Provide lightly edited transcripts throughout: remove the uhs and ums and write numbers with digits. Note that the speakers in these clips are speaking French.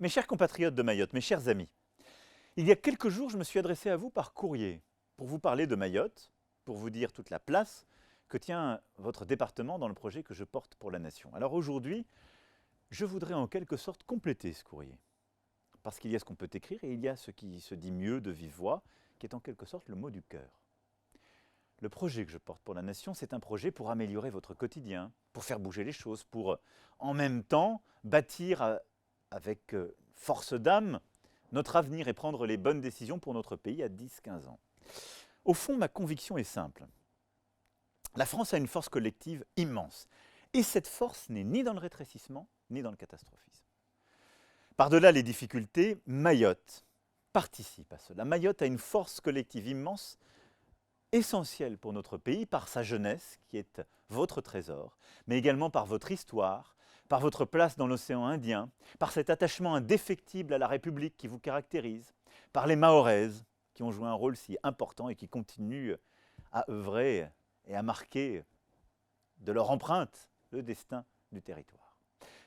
Mes chers compatriotes de Mayotte, mes chers amis, il y a quelques jours, je me suis adressé à vous par courrier pour vous parler de Mayotte, pour vous dire toute la place que tient votre département dans le projet que je porte pour la nation. Alors aujourd'hui, je voudrais en quelque sorte compléter ce courrier. Parce qu'il y a ce qu'on peut écrire et il y a ce qui se dit mieux de vive voix, qui est en quelque sorte le mot du cœur. Le projet que je porte pour la nation, c'est un projet pour améliorer votre quotidien, pour faire bouger les choses, pour en même temps bâtir avec force d'âme notre avenir et prendre les bonnes décisions pour notre pays à 10-15 ans. Au fond, ma conviction est simple. La France a une force collective immense. Et cette force n'est ni dans le rétrécissement, ni dans le catastrophisme. Par-delà les difficultés, Mayotte participe à cela. Mayotte a une force collective immense, essentielle pour notre pays, par sa jeunesse, qui est votre trésor, mais également par votre histoire, par votre place dans l'océan Indien, par cet attachement indéfectible à la République qui vous caractérise, par les Mahoraises, qui ont joué un rôle si important et qui continuent à œuvrer et à marquer de leur empreinte le destin du territoire.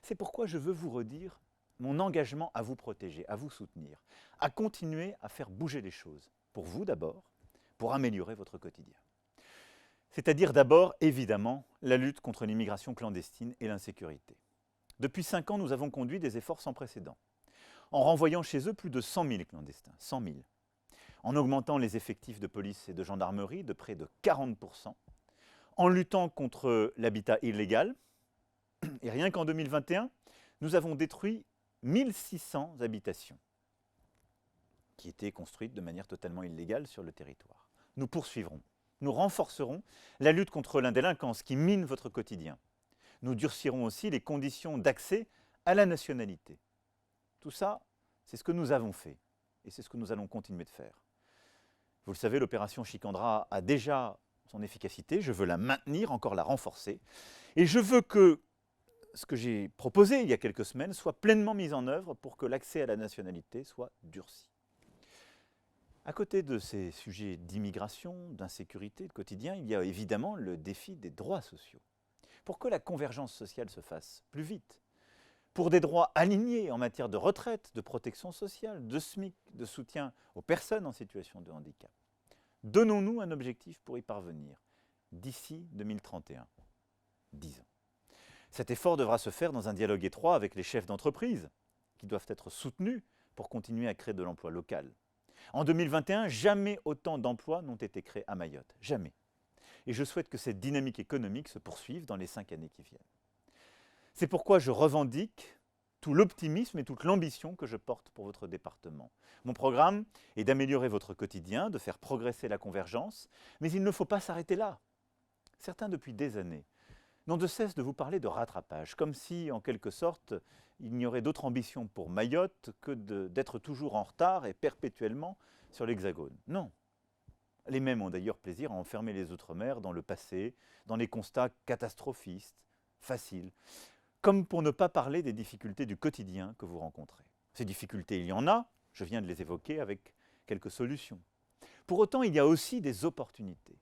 C'est pourquoi je veux vous redire mon engagement à vous protéger, à vous soutenir, à continuer à faire bouger les choses, pour vous d'abord, pour améliorer votre quotidien. C'est-à-dire d'abord, évidemment, la lutte contre l'immigration clandestine et l'insécurité. Depuis 5 ans, nous avons conduit des efforts sans précédent, en renvoyant chez eux plus de 100 000 clandestins, 100 000, en augmentant les effectifs de police et de gendarmerie de près de 40%, en luttant contre l'habitat illégal, et rien qu'en 2021, nous avons détruit 1600 habitations qui étaient construites de manière totalement illégale sur le territoire. Nous poursuivrons, nous renforcerons la lutte contre la délinquance qui mine votre quotidien. Nous durcirons aussi les conditions d'accès à la nationalité. Tout ça, c'est ce que nous avons fait et c'est ce que nous allons continuer de faire. Vous le savez, l'opération Shikandra a déjà son efficacité, je veux la maintenir, encore la renforcer, et je veux que ce que j'ai proposé il y a quelques semaines soit pleinement mis en œuvre pour que l'accès à la nationalité soit durci. À côté de ces sujets d'immigration, d'insécurité, de quotidien, il y a évidemment le défi des droits sociaux. Pour que la convergence sociale se fasse plus vite, pour des droits alignés en matière de retraite, de protection sociale, de SMIC, de soutien aux personnes en situation de handicap. Donnons-nous un objectif pour y parvenir, d'ici 2031, 10 ans. Cet effort devra se faire dans un dialogue étroit avec les chefs d'entreprise, qui doivent être soutenus pour continuer à créer de l'emploi local. En 2021, jamais autant d'emplois n'ont été créés à Mayotte, jamais. Et je souhaite que cette dynamique économique se poursuive dans les 5 années qui viennent. C'est pourquoi je revendique tout l'optimisme et toute l'ambition que je porte pour votre département. Mon programme est d'améliorer votre quotidien, de faire progresser la convergence, mais il ne faut pas s'arrêter là. Certains, depuis des années, n'ont de cesse de vous parler de rattrapage, comme si, en quelque sorte, il n'y aurait d'autre ambition pour Mayotte que d'être toujours en retard et perpétuellement sur l'Hexagone. Non. Les mêmes ont d'ailleurs plaisir à enfermer les Outre-mer dans le passé, dans les constats catastrophistes, faciles, comme pour ne pas parler des difficultés du quotidien que vous rencontrez. Ces difficultés, il y en a, je viens de les évoquer avec quelques solutions. Pour autant, il y a aussi des opportunités.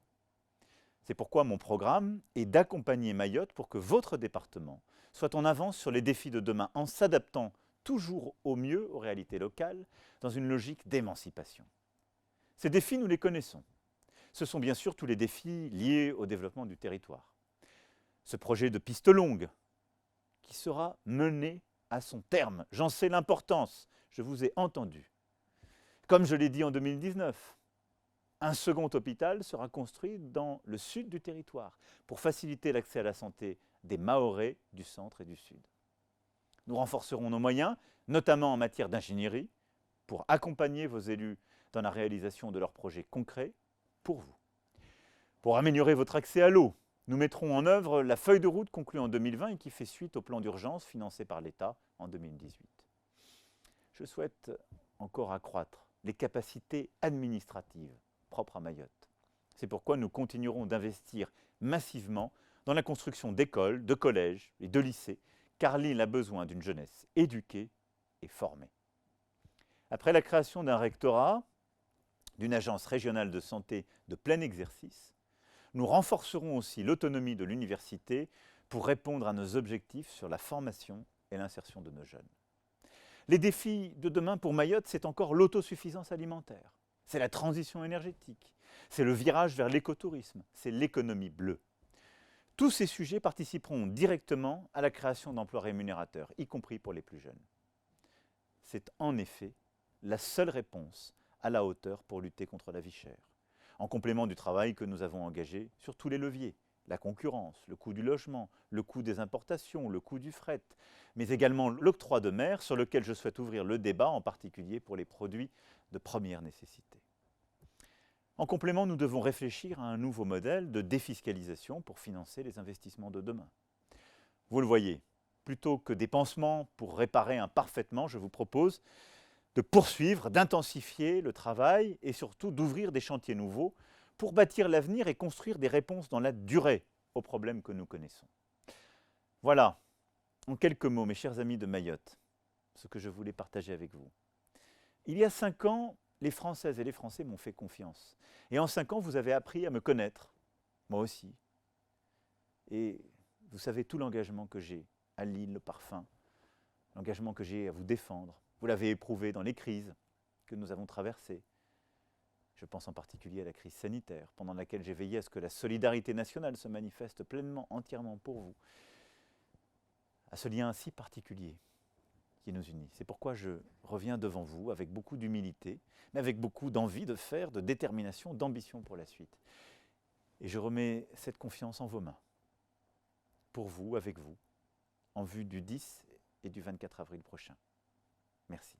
C'est pourquoi mon programme est d'accompagner Mayotte pour que votre département soit en avance sur les défis de demain en s'adaptant toujours au mieux aux réalités locales dans une logique d'émancipation. Ces défis, nous les connaissons. Ce sont bien sûr tous les défis liés au développement du territoire. Ce projet de piste longue qui sera mené à son terme, j'en sais l'importance, je vous ai entendu. Comme je l'ai dit en 2019, un second hôpital sera construit dans le sud du territoire pour faciliter l'accès à la santé des Mahorais du centre et du sud. Nous renforcerons nos moyens, notamment en matière d'ingénierie, pour accompagner vos élus dans la réalisation de leurs projets concrets pour vous. Pour améliorer votre accès à l'eau, nous mettrons en œuvre la feuille de route conclue en 2020 et qui fait suite au plan d'urgence financé par l'État en 2018. Je souhaite encore accroître les capacités administratives propre à Mayotte. C'est pourquoi nous continuerons d'investir massivement dans la construction d'écoles, de collèges et de lycées, car l'île a besoin d'une jeunesse éduquée et formée. Après la création d'un rectorat, d'une agence régionale de santé de plein exercice, nous renforcerons aussi l'autonomie de l'université pour répondre à nos objectifs sur la formation et l'insertion de nos jeunes. Les défis de demain pour Mayotte, c'est encore l'autosuffisance alimentaire, c'est la transition énergétique, c'est le virage vers l'écotourisme, c'est l'économie bleue. Tous ces sujets participeront directement à la création d'emplois rémunérateurs, y compris pour les plus jeunes. C'est en effet la seule réponse à la hauteur pour lutter contre la vie chère, en complément du travail que nous avons engagé sur tous les leviers, la concurrence, le coût du logement, le coût des importations, le coût du fret, mais également l'octroi de mer sur lequel je souhaite ouvrir le débat, en particulier pour les produits de première nécessité. En complément, nous devons réfléchir à un nouveau modèle de défiscalisation pour financer les investissements de demain. Vous le voyez, plutôt que des pansements pour réparer imparfaitement, je vous propose de poursuivre, d'intensifier le travail et surtout d'ouvrir des chantiers nouveaux pour bâtir l'avenir et construire des réponses dans la durée aux problèmes que nous connaissons. Voilà, en quelques mots, mes chers amis de Mayotte, ce que je voulais partager avec vous. Il y a 5 ans, les Françaises et les Français m'ont fait confiance. Et en 5 ans, vous avez appris à me connaître, moi aussi. Et vous savez tout l'engagement que j'ai à l'île, le parfum, l'engagement que j'ai à vous défendre. Vous l'avez éprouvé dans les crises que nous avons traversées. Je pense en particulier à la crise sanitaire, pendant laquelle j'ai veillé à ce que la solidarité nationale se manifeste pleinement, entièrement pour vous. À ce lien si particulier qui nous unit. C'est pourquoi je reviens devant vous avec beaucoup d'humilité, mais avec beaucoup d'envie de faire, de détermination, d'ambition pour la suite. Et je remets cette confiance en vos mains, pour vous, avec vous, en vue du 10 et du 24 avril prochain. Merci.